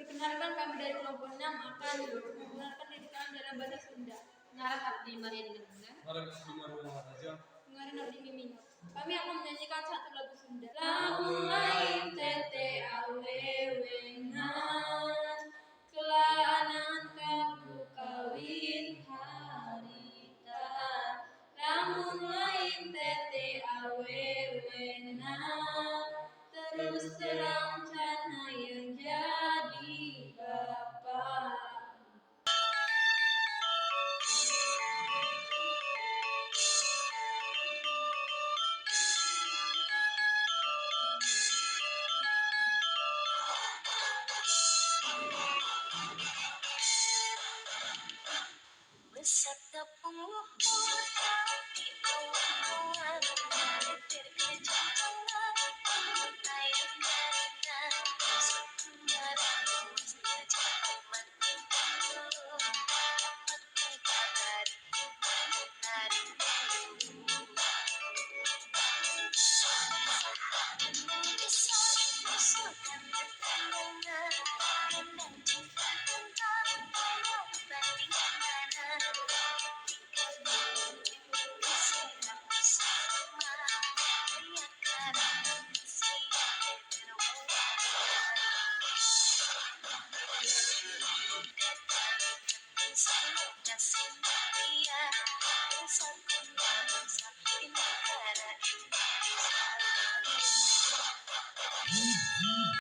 Perkenalkan kami dari kelompok 6 akan memperkenalkan diri kami dalam bahasa Sunda. Ngarang Abdi Maria Dinamuna. Kemarin Abdi Miminot. Kami akan menyanyikan satu lagu Sunda. Lamun lain tete awewengan, kelaanan kabu kawin harita. Lamun lain tete awewengan, terus terang cana yang jadi bapak. Besar tepung